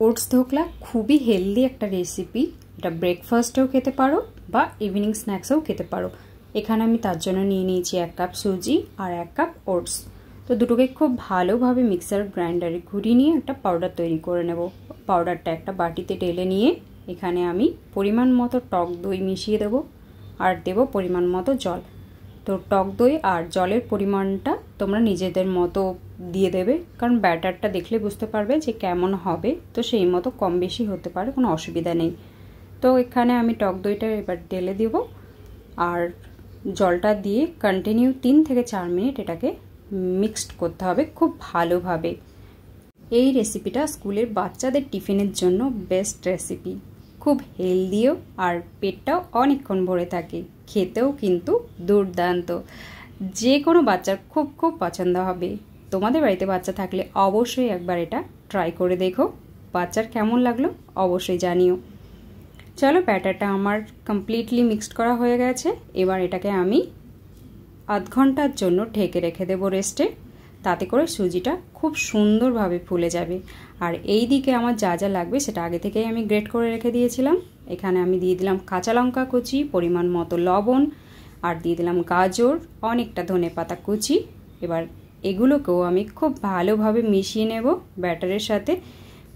Oats dhokla খুবই healthy একটা recipe. এটা ব্রেকফাস্টেও খেতে পারো বা ইভিনিং স্ন্যাক্সেও খেতে পারো। এখানে আমি তার জন্য নিয়ে নিয়েছি 1 কাপ সুজি আর 1 কাপ ওটস। তো দুটোকে খুব ভালোভাবে মিক্সার গ্রাইন্ডারে ঘুরিয়ে নিয়ে একটা পাউডার তৈরি করে নেব। পাউডারটা একটা বাটিতে ঢেলে নিয়ে এখানে আমি পরিমাণ মতো টক দই মিশিয়ে দেব আর দেব পরিমাণ মতো জল। তো টক দই আর জলের পরিমাণটা তোমরা নিজেদের মতো দিয়ে দেবে, কারণ ব্যাটারটা দেখলে বুঝতে পারবে যে কেমন হবে। তো সেই মতো কম বেশি হতে পারে, কোনো অসুবিধা নেই। তো এখানে আমি টক দইটা এবার ঢেলে দেব আর জলটা দিয়ে কন্টিনিউ 3 থেকে 4 মিনিট এটাকে মিক্সড করতে হবে খুব ভালোভাবে। এই রেসিপিটা স্কুলের বাচ্চাদের টিফিনের জন্য বেস্ট রেসিপি। খুব হেলদিও আর পেটটাও অনেকক্ষণ ভরে থাকে, খেতেও কিন্তু দুর্দান্ত। যে কোনো বাচ্চার খুব খুব পছন্দ হবে। তোমাদের বাড়িতে বাচ্চা থাকলে অবশ্যই একবার এটা ট্রাই করে দেখো। বাচ্চার কেমন লাগলো অবশ্যই জানিও। চলো, ব্যাটারটা আমার কমপ্লিটলি মিক্সড করা হয়ে গেছে। এবার এটাকে আমি আধ ঘন্টার জন্য ঢেকে রেখে দেবো রেস্টে। তাতে করে সুজিটা খুব সুন্দরভাবে ফুলে যাবে। আর এই দিকে আমার যা যা লাগবে সেটা আগে থেকেই আমি গ্রেট করে রেখে দিয়েছিলাম। এখানে আমি দিয়ে দিলাম কাঁচা লঙ্কা কুচি, পরিমাণ মতো লবণ, আর দিয়ে দিলাম গাজর, অনেকটা ধনেপাতা কুচি। এবার এগুলোকেও আমি খুব ভালোভাবে মিশিয়ে নেব ব্যাটারের সাথে।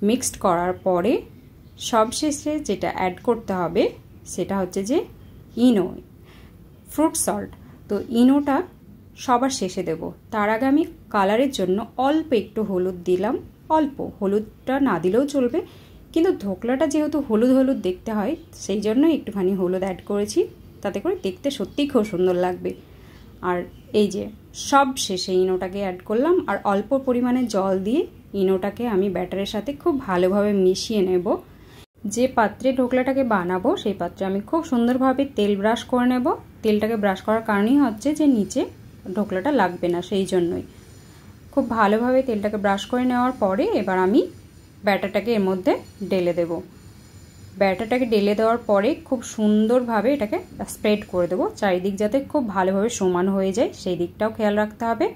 মিক্সড করার পরে সবশেষে যেটা অ্যাড করতে হবে সেটা হচ্ছে যে ইনো, ফ্রুট সল্ট। তো ইনোটা সবার শেষে দেব। তার আগে আমি কালারের জন্য অল্প একটু হলুদ দিলাম। অল্প হলুদটা না দিলেও চলবে, কিন্তু ধোকলাটা যেহেতু হলুদ হলুদ দেখতে হয় সেই জন্য একটুখানি হলুদ অ্যাড করেছি। তাতে করে দেখতে সত্যিই খুব সুন্দর লাগবে। আর এই যে সব শেষে ইনোটাকে অ্যাড করলাম আর অল্প পরিমাণে জল দিয়ে ইনোটাকে আমি ব্যাটারের সাথে খুব ভালোভাবে মিশিয়ে নেব। যে পাত্রে ঢোকলাটাকে বানাবো সেই পাত্রে আমি খুব সুন্দরভাবে তেল ব্রাশ করে নেব। তেলটাকে ব্রাশ করার কারণই হচ্ছে যে নিচে ঢোকলাটা লাগবে না, সেই জন্যই। খুব ভালোভাবে তেলটাকে ব্রাশ করে নেওয়ার পরে এবার আমি ব্যাটারটাকে এর মধ্যে ঢেলে দেব। ব্যাটারটাকে ঢেলে দেওয়ার পরে খুব সুন্দরভাবে এটাকে স্প্রেড করে দেবো চারিদিক, যাতে খুব ভালোভাবে সমান হয়ে যায় সেই দিকটাও খেয়াল রাখতে হবে।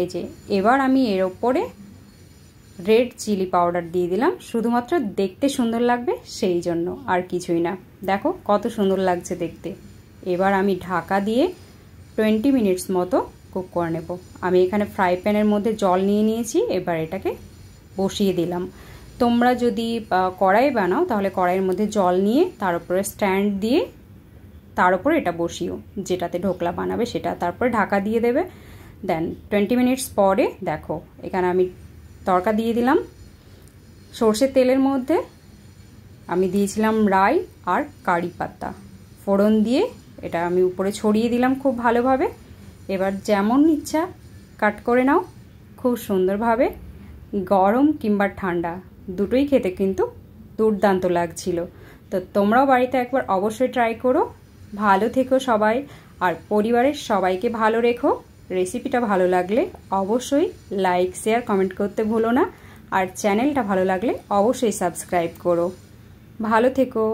এই যে এবার আমি এর ওপরে রেড চিলি পাউডার দিয়ে দিলাম, শুধুমাত্র দেখতে সুন্দর লাগবে সেই জন্য, আর কিছুই না। দেখো কত সুন্দর লাগছে দেখতে। এবার আমি ঢাকা দিয়ে 20 মিনিটস মতো কুক করে নেব। আমি এখানে ফ্রাই প্যানের মধ্যে জল নিয়ে নিয়েছি। এবার এটাকে বসিয়ে দিলাম। তোমরা যদি কড়াই বানাও তাহলে কড়াইয়ের মধ্যে জল নিয়ে তার উপরে স্ট্যান্ড দিয়ে তার উপরে এটা বসিও, যেটাতে ঢোকলা বানাবে সেটা। তারপরে ঢাকা দিয়ে দেবে। দেন 20 মিনিটস পরে দেখো এখানে আমি তড়কা দিয়ে দিলাম। সর্ষের তেলের মধ্যে আমি দিয়েছিলাম রাই আর কারি পাতা ফোড়ন দিয়ে এটা আমি উপরে ছড়িয়ে দিলাম খুব ভালোভাবে। এবার যেমন ইচ্ছা কাট করে নাও খুব সুন্দরভাবে। গরম কিংবা ঠান্ডা দুটোই খেতে কিন্তু দুর্দান্ত লাগছিল। তো তোমরাও বাড়িতে একবার অবশ্যই ট্রাই করো। ভালো থেকো সবাই, আর পরিবারের সবাইকে ভালো রেখো। রেসিপিটা ভালো লাগলে অবশ্যই লাইক, শেয়ার, কমেন্ট করতে ভুলো না। আর চ্যানেলটা ভালো লাগলে অবশ্যই সাবস্ক্রাইব করো। ভালো থেকো।